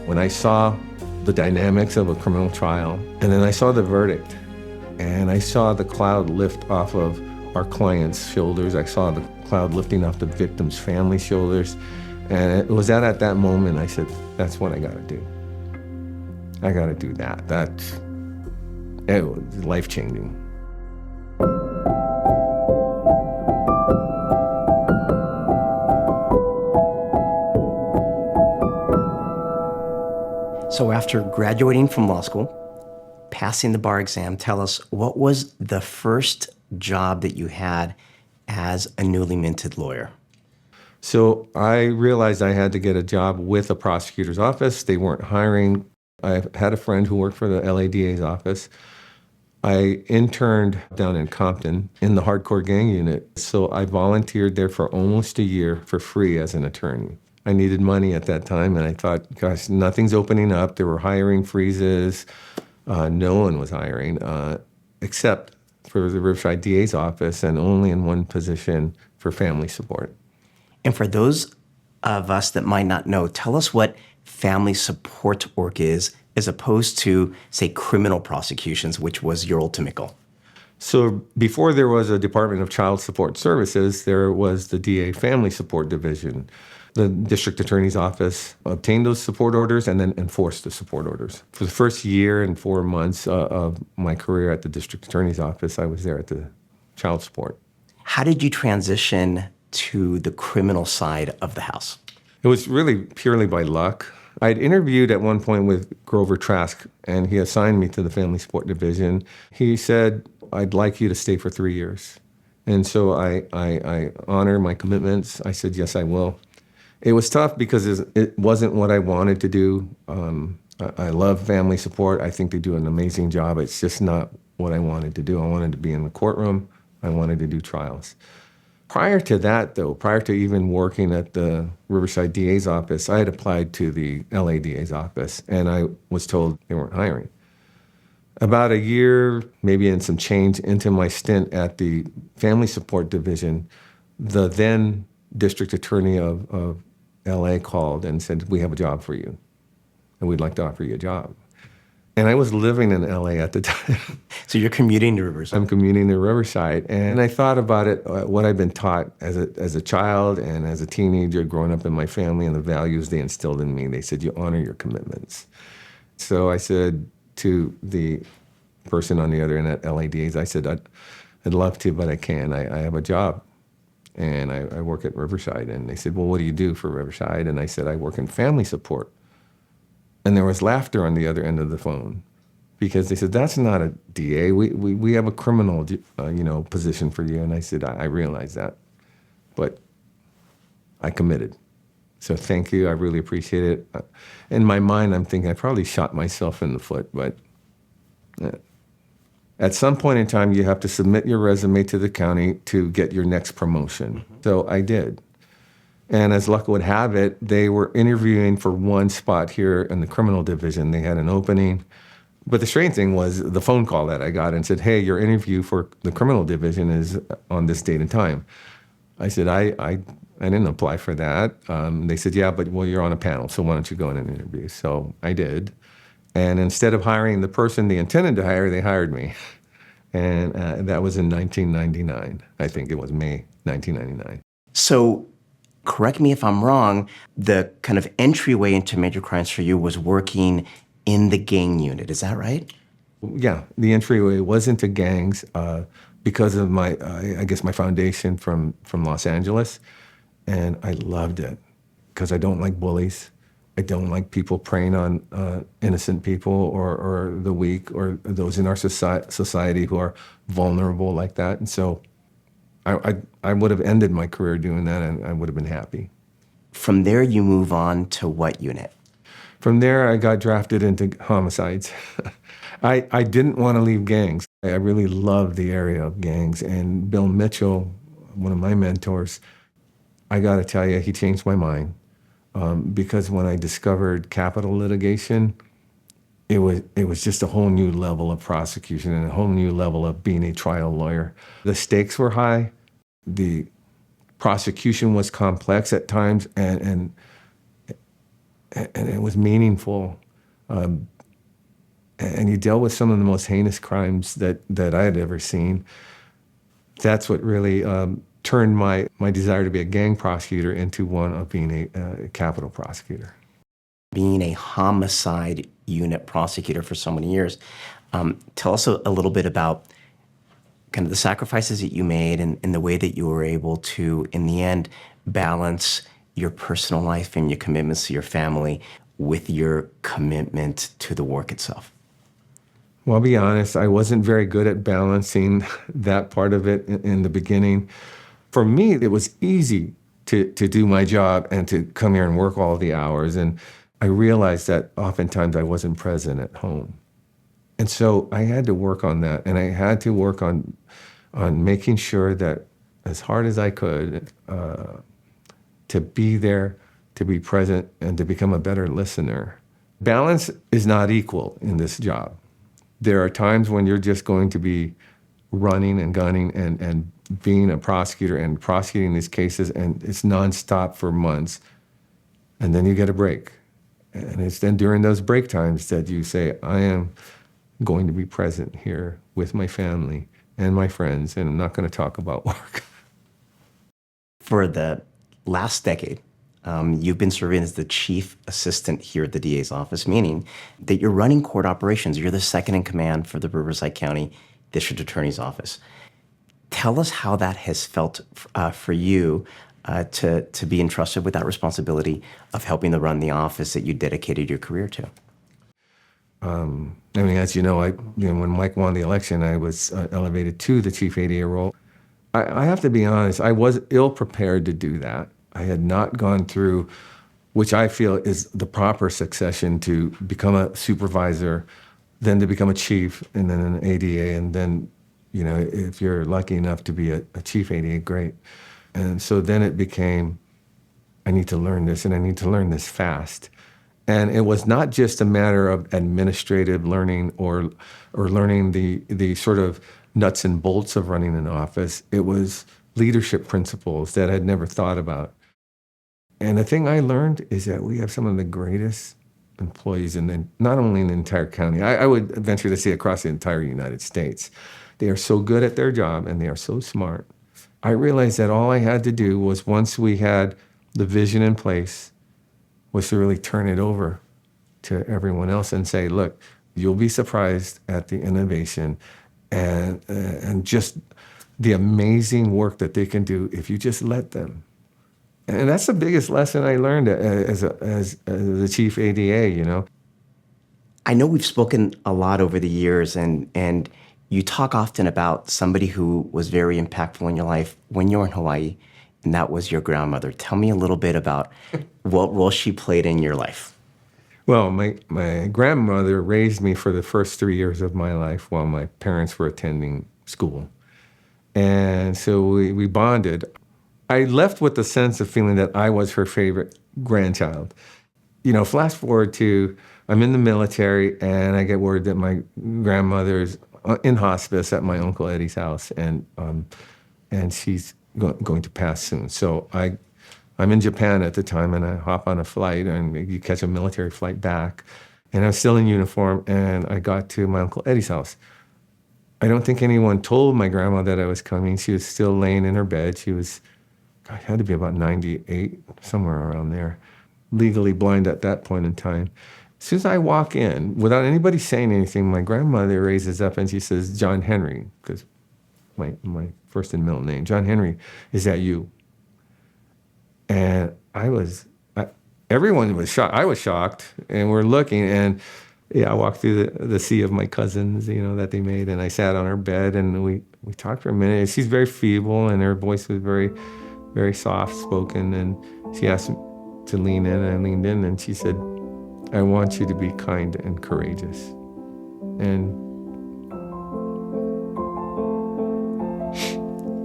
When I saw the dynamics of a criminal trial, and then I saw the verdict, and I saw the cloud lift off of our clients' shoulders. I saw the cloud lifting off the victim's family shoulders. And it was at that moment I said, that's what I got to do. I got to do that. It was life-changing. So after graduating from law school, passing the bar exam, tell us, what was the first job that you had as a newly minted lawyer? So I realized I had to get a job with a prosecutor's office. They weren't hiring. I had a friend who worked for the LADA's office. I interned down in Compton in the hardcore gang unit. So I volunteered there for almost a year for free as an attorney. I needed money at that time, and I thought, gosh, nothing's opening up. There were hiring freezes. No one was hiring, except for the Riverside DA's office, and only in one position for family support. And for those of us that might not know, tell us what family support work is, as opposed to, say, criminal prosecutions, which was your ultimate goal. So before there was a Department of Child Support Services, there was the DA Family Support Division. The district attorney's office obtained those support orders and then enforced the support orders. For the first year and 4 months of my career at the district attorney's office, I was there at the child support. How did you transition to the criminal side of the house? It was really purely by luck. I'd interviewed at one point with Grover Trask, and he assigned me to the family support division. He said, I'd like you to stay for 3 years. And so I honor my commitments. I said, yes, I will. It was tough because it wasn't what I wanted to do. I love family support. I think they do an amazing job. It's just not what I wanted to do. I wanted to be in the courtroom. I wanted to do trials. Prior to that, though, prior to even working at the Riverside DA's office, I had applied to the LA DA's office, and I was told they weren't hiring. About a year, maybe in some change, into my stint at the family support division, the then district attorney of LA called and said, we have a job for you, and we'd like to offer you a job. And I was living in LA at the time. So you're commuting to Riverside? I'm commuting to Riverside. And I thought about it, what I'd been taught as a child and as a teenager growing up in my family and the values they instilled in me. They said, you honor your commitments. So I said to the person on the other end at LADA's, I said, I'd love to, but I can't. I have a job. And I work at Riverside. And they said, well, what do you do for Riverside? And I said, I work in family support. And there was laughter on the other end of the phone because they said, that's not a DA. We have a criminal position for you. And I said, I realize that. But I committed. So thank you. I really appreciate it. In my mind, I'm thinking I probably shot myself in the foot. But at some point in time, you have to submit your resume to the county to get your next promotion. Mm-hmm. So I did. And as luck would have it, they were interviewing for one spot here in the criminal division. They had an opening. But the strange thing was the phone call that I got and said, hey, your interview for the criminal division is on this date and time. I said, I didn't apply for that. They said, yeah, but well, you're on a panel, so why don't you go in and interview? So I did. And instead of hiring the person they intended to hire, they hired me. And that was in 1999. I think it was May 1999. So correct me if I'm wrong, the kind of entryway into major crimes for you was working in the gang unit. Is that right? Yeah, the entryway was into gangs because of my, I guess, my foundation from Los Angeles. And I loved it because I don't like bullies. I don't like people preying on innocent people or the weak or those in our society who are vulnerable like that. And so I would have ended my career doing that, and I would have been happy. From there, you move on to what unit? From there, I got drafted into homicides. I didn't want to leave gangs. I really loved the area of gangs. And Bill Mitchell, one of my mentors, I got to tell you, he changed my mind. Because when I discovered capital litigation, it was just a whole new level of prosecution and a whole new level of being a trial lawyer. The stakes were high. The prosecution was complex at times, and and it was meaningful. And you dealt with some of the most heinous crimes that I had ever seen. That's what really turned my desire to be a gang prosecutor into one of being a capital prosecutor. Being a homicide unit prosecutor for so many years, tell us a little bit about kind of the sacrifices that you made and the way that you were able to, in the end, balance your personal life and your commitments to your family with your commitment to the work itself. Well, I'll be honest, I wasn't very good at balancing that part of it in the beginning. For me, it was easy to do my job and to come here and work all the hours. And I realized that oftentimes I wasn't present at home. And so I had to work on that. And I had to work on making sure that as hard as I could, to be there, to be present, and to become a better listener. Balance is not equal in this job. There are times when you're just going to be running and gunning and being a prosecutor and prosecuting these cases, and it's nonstop for months. And then you get a break. And it's then during those break times that you say, I am going to be present here with my family and my friends, and I'm not going to talk about work. For the last decade, you've been serving as the chief assistant here at the DA's office, meaning that you're running court operations. You're the second in command for the Riverside County District Attorney's Office. Tell us how that has felt for you to be entrusted with that responsibility of helping to run the office that you dedicated your career to. I mean, as you know, when Mike won the election, I was elevated to the chief ADA role. I have to be honest, I was ill-prepared to do that. I had not gone through, which I feel is the proper succession to become a supervisor, then to become a chief, and then an ADA, and then, you know, if you're lucky enough to be a chief ADA, great. And so then it became, I need to learn this, and I need to learn this fast. And it was not just a matter of administrative learning or learning the sort of nuts and bolts of running an office. It was leadership principles that I'd never thought about. And the thing I learned is that we have some of the greatest employees not only in the entire county, I would venture to say across the entire United States. They are so good at their job and they are so smart. I realized that all I had to do was, once we had the vision in place, was to really turn it over to everyone else and say, look, you'll be surprised at the innovation and just the amazing work that they can do if you just let them. And that's the biggest lesson I learned as the chief ADA, you know. I know we've spoken a lot over the years, and you talk often about somebody who was very impactful in your life when you were in Hawaii, and that was your grandmother. Tell me a little bit about what role she played in your life. Well, my grandmother raised me for the first 3 years of my life while my parents were attending school. And so we bonded. I left with the sense of feeling that I was her favorite grandchild. You know, flash forward to, I'm in the military and I get word that my grandmother's in hospice at my Uncle Eddie's house, and she's going to pass soon. So I'm in Japan at the time, and I hop on a flight, and you catch a military flight back. And I was still in uniform, and I got to my Uncle Eddie's house. I don't think anyone told my grandma that I was coming. She was still laying in her bed. She was, God, had to be about 98, somewhere around there, legally blind at that point in time. As soon as I walk in, without anybody saying anything, my grandmother raises up and she says, John Henry, because my first and middle name, John Henry, is that you? And everyone was shocked. I was shocked, and we're looking, and I walked through the sea of my cousins, you know, that they made, and I sat on her bed, and we talked for a minute. She's very feeble, and her voice was very, very soft-spoken, and she asked me to lean in, and I leaned in, and she said, I want you to be kind and courageous. And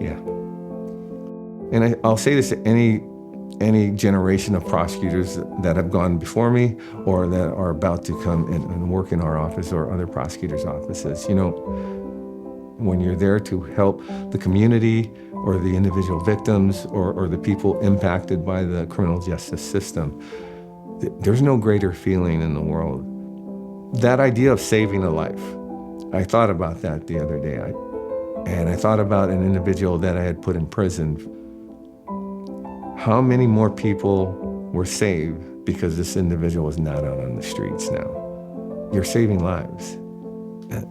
yeah. And I'll say this to any generation of prosecutors that have gone before me or that are about to come and work in our office or other prosecutors' offices. You know, when you're there to help the community or the individual victims or the people impacted by the criminal justice system, There's no greater feeling in the world. That idea of saving a life, I thought about that the other day. And I thought about an individual that I had put in prison. How many more people were saved because this individual is not out on the streets now? You're saving lives.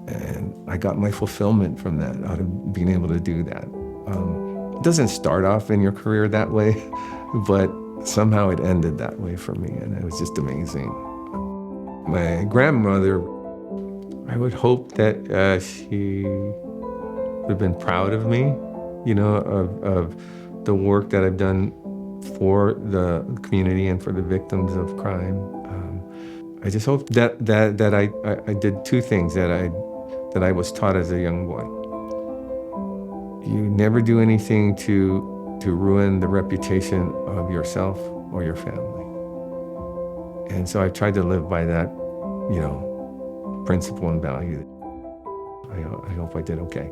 And I got my fulfillment from that, out of being able to do that. It doesn't start off in your career that way, but somehow it ended that way for me, and it was just amazing. My grandmother, I would hope that she would have been proud of me, of the work that I've done for the community and for the victims of crime. I just hope that I did two things that I was taught as a young boy. You never do anything to ruin the reputation of yourself or your family. And so I've tried to live by that, principle and value. I hope I did okay.